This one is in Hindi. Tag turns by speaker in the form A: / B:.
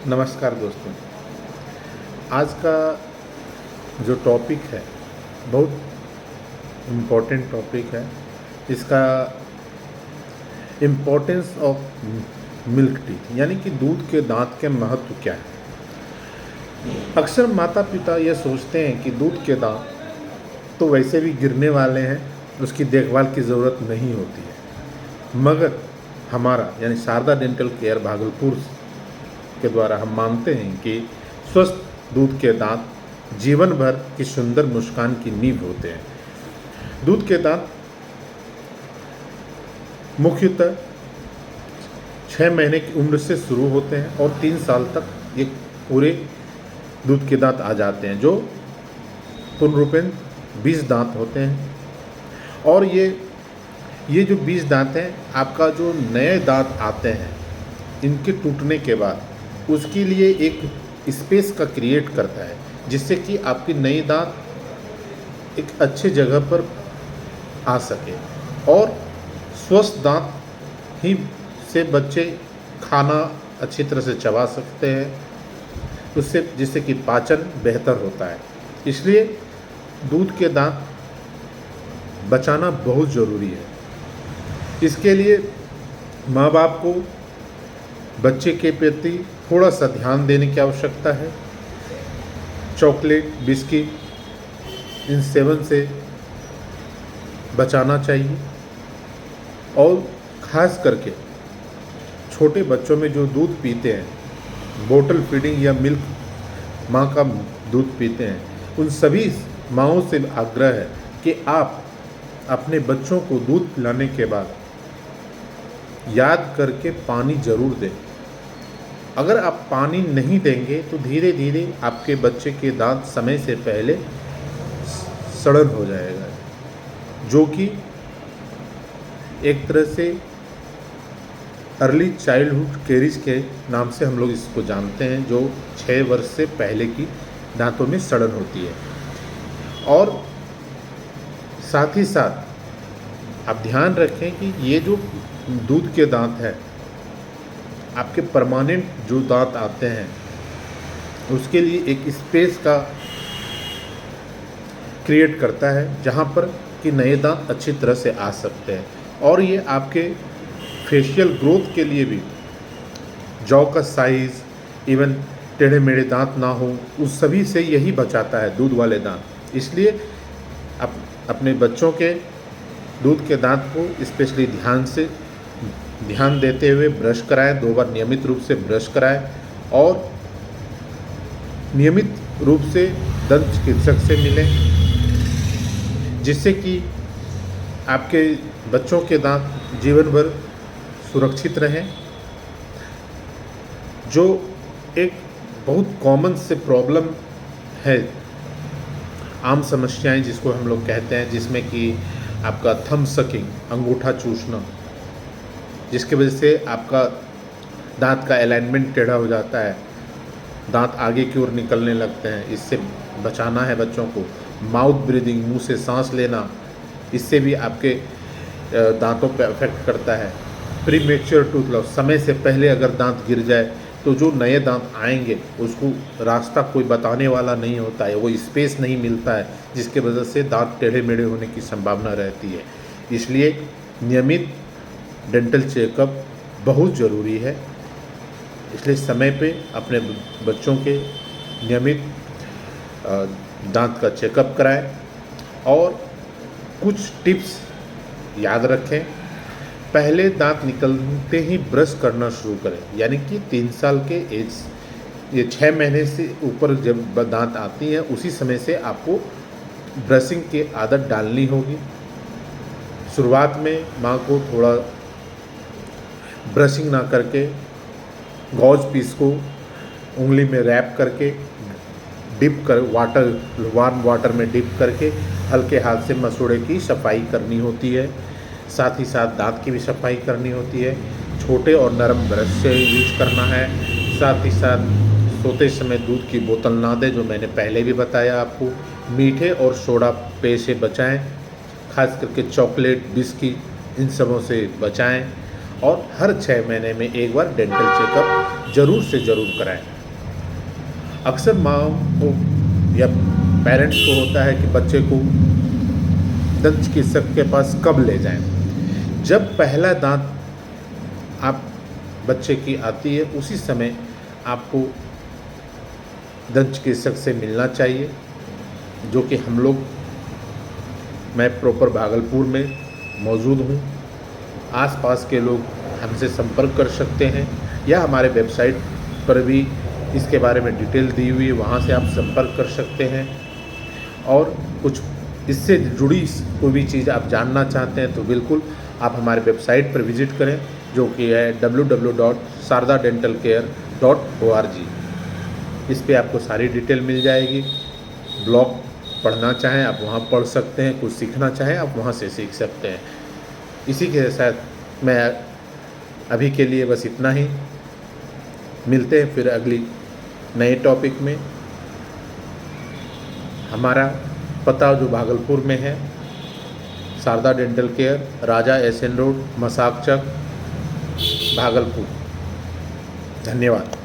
A: नमस्कार दोस्तों। आज का जो टॉपिक है बहुत इम्पोर्टेंट टॉपिक है। इसका इम्पोर्टेंस ऑफ मिल्क टीथ यानी कि दूध के दांत के महत्व क्या है। अक्सर माता पिता ये सोचते हैं कि दूध के दांत तो वैसे भी गिरने वाले हैं, उसकी देखभाल की ज़रूरत नहीं होती है। मगर हमारा यानी शारदा डेंटल केयर भागलपुर के द्वारा हम मानते हैं कि स्वस्थ दूध के दांत जीवन भर की सुंदर मुस्कान की नींव होते हैं। दूध के दांत मुख्यतः 6 महीने की उम्र से शुरू होते हैं और 3 साल तक ये पूरे दूध के दांत आ जाते हैं, जो पूर्ण रूपेण 20 दांत होते हैं। और ये जो 20 दांत हैं, आपका जो नए दांत आते हैं इनके टूटने के बाद उसके लिए एक स्पेस का क्रिएट करता है, जिससे कि आपकी नई दांत एक अच्छे जगह पर आ सके और स्वस्थ दांत ही से बच्चे खाना अच्छी तरह से चबा सकते हैं, उससे जिससे कि पाचन बेहतर होता है। इसलिए दूध के दांत बचाना बहुत ज़रूरी है। इसके लिए माँ बाप को बच्चे के प्रति थोड़ा सा ध्यान देने की आवश्यकता है। चॉकलेट, बिस्किट इन सेवन से बचाना चाहिए और ख़ास करके छोटे बच्चों में जो दूध पीते हैं, बोतल फीडिंग या मिल्क माँ का दूध पीते हैं, उन सभी माँओं से आग्रह है कि आप अपने बच्चों को दूध पिलाने के बाद याद करके पानी ज़रूर दें। अगर आप पानी नहीं देंगे तो धीरे धीरे आपके बच्चे के दांत समय से पहले सड़न हो जाएगा, जो कि एक तरह से अर्ली चाइल्डहुड कैरीज के नाम से हम लोग इसको जानते हैं, जो 6 वर्ष से पहले की दांतों में सड़न होती है। और साथ ही साथ आप ध्यान रखें कि ये जो दूध के दांत है, आपके परमानेंट जो दांत आते हैं उसके लिए एक स्पेस का क्रिएट करता है, जहाँ पर कि नए दांत अच्छी तरह से आ सकते हैं। और ये आपके फेशियल ग्रोथ के लिए भी, जॉ का साइज़, इवन टेढ़े मेढ़े दांत ना हो, उस सभी से यही बचाता है दूध वाले दांत। इसलिए आप अपने बच्चों के दूध के दांत को स्पेशली ध्यान देते हुए ब्रश कराएं, 2 बार नियमित रूप से ब्रश कराएं और नियमित रूप से दंत चिकित्सक से मिलें, जिससे कि आपके बच्चों के दांत जीवन भर सुरक्षित रहें। जो एक बहुत कॉमन से प्रॉब्लम है, आम समस्याएं जिसको हम लोग कहते हैं, जिसमें कि आपका थंब सकिंग, अंगूठा चूसना, जिसकी वजह से आपका दांत का अलाइनमेंट टेढ़ा हो जाता है, दांत आगे की ओर निकलने लगते हैं। इससे बचाना है बच्चों को। माउथ ब्रीदिंग, मुंह से सांस लेना, इससे भी आपके दांतों पर अफेक्ट करता है। प्रीमेच्योर टूथ लॉस, समय से पहले अगर दांत गिर जाए तो जो नए दांत आएंगे उसको रास्ता कोई बताने वाला नहीं होता है, वो स्पेस नहीं मिलता है, जिसके वजह से दांत टेढ़े मेढ़े होने की संभावना रहती है। इसलिए नियमित डेंटल चेकअप बहुत ज़रूरी है। इसलिए समय पे अपने बच्चों के नियमित दांत का चेकअप कराएं और कुछ टिप्स याद रखें। पहले दांत निकलते ही ब्रश करना शुरू करें, यानी कि 3 साल के एज, ये 6 महीने से ऊपर जब दांत आती हैं उसी समय से आपको ब्रशिंग की आदत डालनी होगी। शुरुआत में माँ को थोड़ा ब्रशिंग ना करके गॉज पीस को उंगली में रैप करके वार्म वाटर में डिप करके हल्के हाथ से मसूड़े की सफाई करनी होती है। साथ ही साथ दांत की भी सफाई करनी होती है। छोटे और नरम ब्रश से यूज करना है। साथ ही साथ सोते समय दूध की बोतल ना दें, जो मैंने पहले भी बताया आपको। मीठे और सोडा पेय से बचाएं, खास करके चॉकलेट, बिस्किट इन सबों से बचाएं। और हर 6 महीने में एक बार डेंटल चेकअप ज़रूर से ज़रूर कराएं। अक्सर माँ को या पेरेंट्स को होता है कि बच्चे को दंत चिकित्सक के पास कब ले जाएं। जब पहला दांत आप बच्चे की आती है उसी समय आपको दंत चिकित्सक से मिलना चाहिए, जो कि हम लोग, मैं प्रॉपर भागलपुर में मौजूद हूँ। आसपास के लोग हमसे संपर्क कर सकते हैं या हमारे वेबसाइट पर भी इसके बारे में डिटेल दी हुई है, वहाँ से आप संपर्क कर सकते हैं। और कुछ इससे जुड़ी कोई भी चीज़ आप जानना चाहते हैं तो बिल्कुल आप हमारे वेबसाइट पर विज़िट करें, जो कि है www.sardadentalcare.org। इस पे आपको सारी डिटेल मिल जाएगी। ब्लॉग पढ़ना चाहें आप वहाँ पढ़ सकते हैं, कुछ सीखना चाहें आप वहाँ से सीख सकते हैं। इसी के साथ मैं अभी के लिए बस इतना ही। मिलते हैं फिर अगली नए टॉपिक में। हमारा पता जो भागलपुर में है, शारदा डेंटल केयर, राजा SN रोड, मसाक चक, भागलपुर। धन्यवाद।